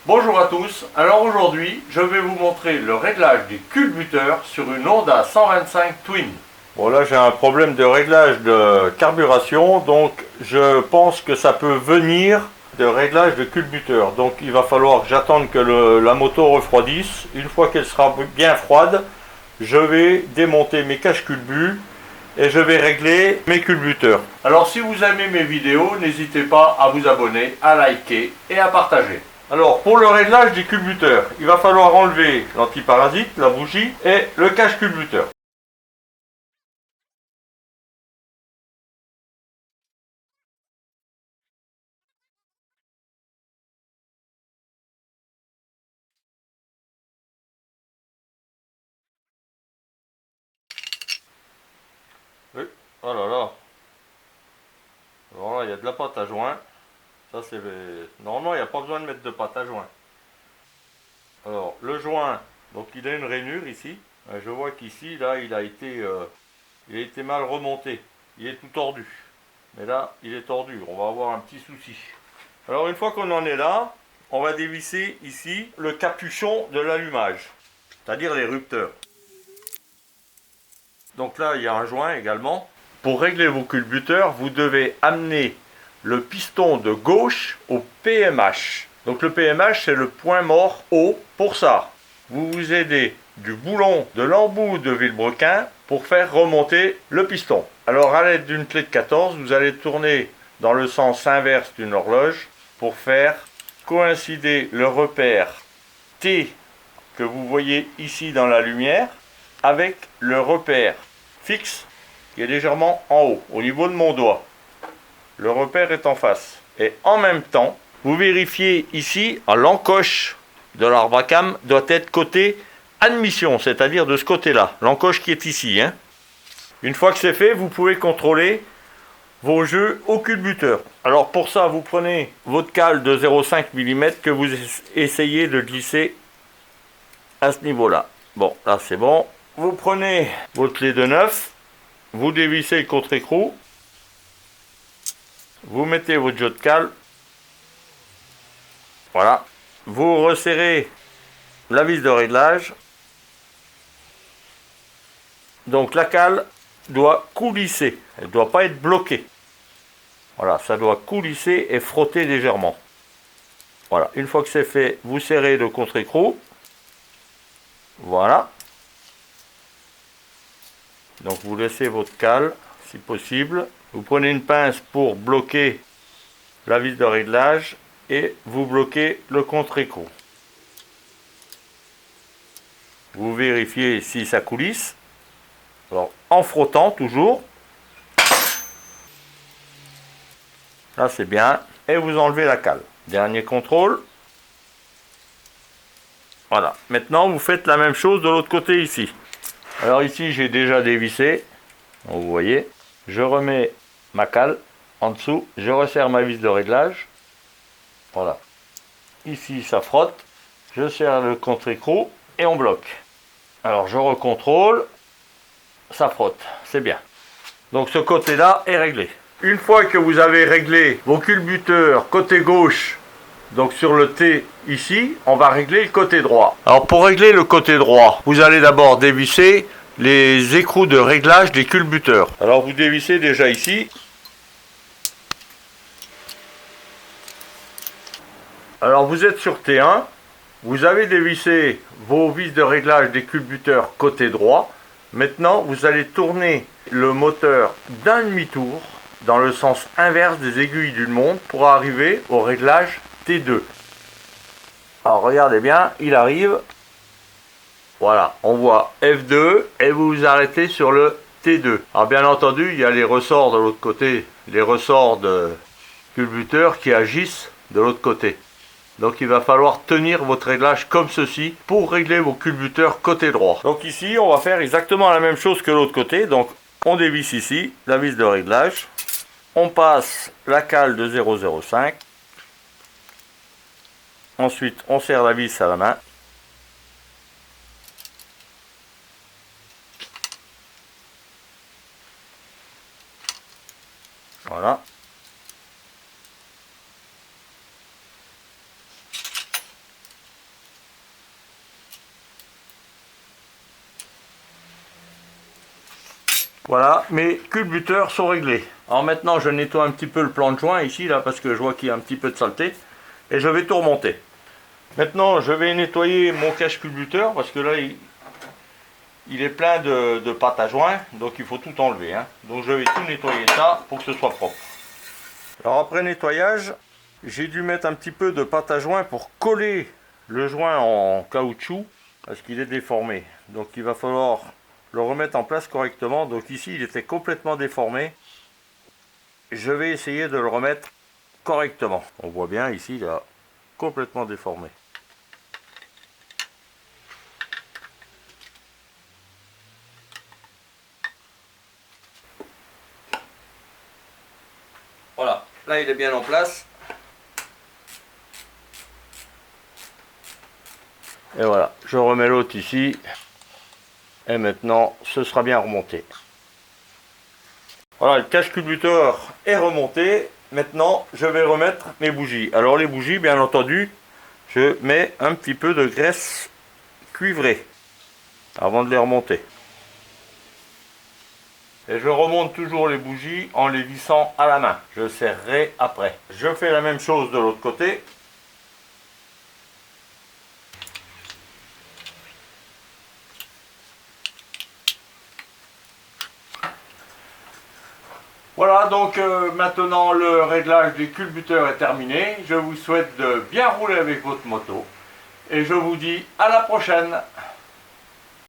Bonjour à tous, alors aujourd'hui je vais vous montrer le réglage des culbuteurs sur une Honda 125 Twin. Bon là j'ai un problème de réglage de carburation, donc je pense que ça peut venir de réglage de culbuteur. Donc il va falloir que j'attende que la moto refroidisse. Une fois qu'elle sera bien froide, je vais démonter mes caches-culbus et je vais régler mes culbuteurs. Alors si vous aimez mes vidéos, n'hésitez pas à vous abonner, à liker et à partager. Alors pour le réglage des culbuteurs, il va falloir enlever l'antiparasite, la bougie et le cache-culbuteur. Oui. Oh là là. Alors là, il y a de la pâte à joint. Ça c'est normalement il n'y a pas besoin de mettre de pâte à joint. Alors le joint, donc il a une rainure ici. Je vois qu'ici là il a été mal remonté. Il est tout tordu. Mais là il est tordu. On va avoir un petit souci. Alors une fois qu'on en est là, on va dévisser ici le capuchon de l'allumage, c'est-à-dire les rupteurs. Donc là il y a un joint également. Pour régler vos culbuteurs, vous devez amener le piston de gauche au PMH. Donc le PMH c'est le point mort haut. Pour ça, vous vous aidez du boulon de l'embout de vilebrequin pour faire remonter le piston. Alors à l'aide d'une clé de 14, vous allez tourner dans le sens inverse d'une horloge pour faire coïncider le repère T que vous voyez ici dans la lumière avec le repère fixe qui est légèrement en haut, au niveau de mon doigt. Le repère est en face. Et en même temps, vous vérifiez ici, à l'encoche de l'arbre à cam doit être côté admission, c'est-à-dire de ce côté-là, l'encoche qui est ici. Une fois que c'est fait, vous pouvez contrôler vos jeux au culbuteur. Alors pour ça, vous prenez votre cale de 0,5 mm que vous essayez de glisser à ce niveau-là. Bon, là c'est bon. Vous prenez votre clé de 9, vous dévissez le contre-écrou, vous mettez votre jeu de cale, voilà. Vous resserrez la vis de réglage. Donc la cale doit coulisser, elle ne doit pas être bloquée. Voilà, ça doit coulisser et frotter légèrement. Voilà, une fois que c'est fait, vous serrez le contre-écrou. Voilà. Donc vous laissez votre cale, si possible. Vous prenez une pince pour bloquer la vis de réglage et vous bloquez le contre-écrou. Vous vérifiez si ça coulisse. Alors en frottant toujours. Là c'est bien. Et vous enlevez la cale. Dernier contrôle. Voilà. Maintenant vous faites la même chose de l'autre côté ici. Alors ici j'ai déjà dévissé. Donc, vous voyez. Je remets ma cale en dessous. Je resserre ma vis de réglage. Voilà. Ici ça frotte. Je serre le contre-écrou et on bloque. Alors je recontrôle. Ça frotte. C'est bien. Donc ce côté-là est réglé. Une fois que vous avez réglé vos culbuteurs côté gauche, donc sur le T ici, on va régler le côté droit. Alors pour régler le côté droit, vous allez d'abord dévisser les écrous de réglage des culbuteurs. Alors vous dévissez déjà ici. Alors vous êtes sur T1, vous avez dévissé vos vis de réglage des culbuteurs côté droit. Maintenant vous allez tourner le moteur d'un demi-tour dans le sens inverse des aiguilles d'une montre pour arriver au réglage T2. Alors regardez bien, il arrive. Voilà, on voit F2 et vous vous arrêtez sur le T2. Alors bien entendu, il y a les ressorts de l'autre côté, les ressorts de culbuteur qui agissent de l'autre côté. Donc il va falloir tenir votre réglage comme ceci pour régler vos culbuteurs côté droit. Donc ici, on va faire exactement la même chose que l'autre côté. Donc on dévisse ici la vis de réglage. On passe la cale de 0,05. Ensuite, on serre la vis à la main. Voilà. Voilà, mes culbuteurs sont réglés. Alors maintenant, je nettoie un petit peu le plan de joint ici, là, parce que je vois qu'il y a un petit peu de saleté. Et je vais tout remonter. Maintenant, je vais nettoyer mon cache-culbuteur, parce que là, il est plein de pâte à joint, donc il faut tout enlever. Hein. Donc je vais tout nettoyer ça pour que ce soit propre. Alors après nettoyage, j'ai dû mettre un petit peu de pâte à joint pour coller le joint en caoutchouc, parce qu'il est déformé. Donc il va falloir le remettre en place correctement. Donc ici, il était complètement déformé. Je vais essayer de le remettre correctement. On voit bien ici, il a complètement déformé. Voilà, là il est bien en place. Et voilà, je remets l'autre ici. Et maintenant, ce sera bien remonté. Voilà, le cache-culbuteur est remonté. Maintenant, je vais remettre mes bougies. Alors les bougies, bien entendu, je mets un petit peu de graisse cuivrée avant de les remonter. Et je remonte toujours les bougies en les vissant à la main. Je serrerai après. Je fais la même chose de l'autre côté. Voilà, donc maintenant le réglage des culbuteurs est terminé. Je vous souhaite de bien rouler avec votre moto. Et je vous dis à la prochaine.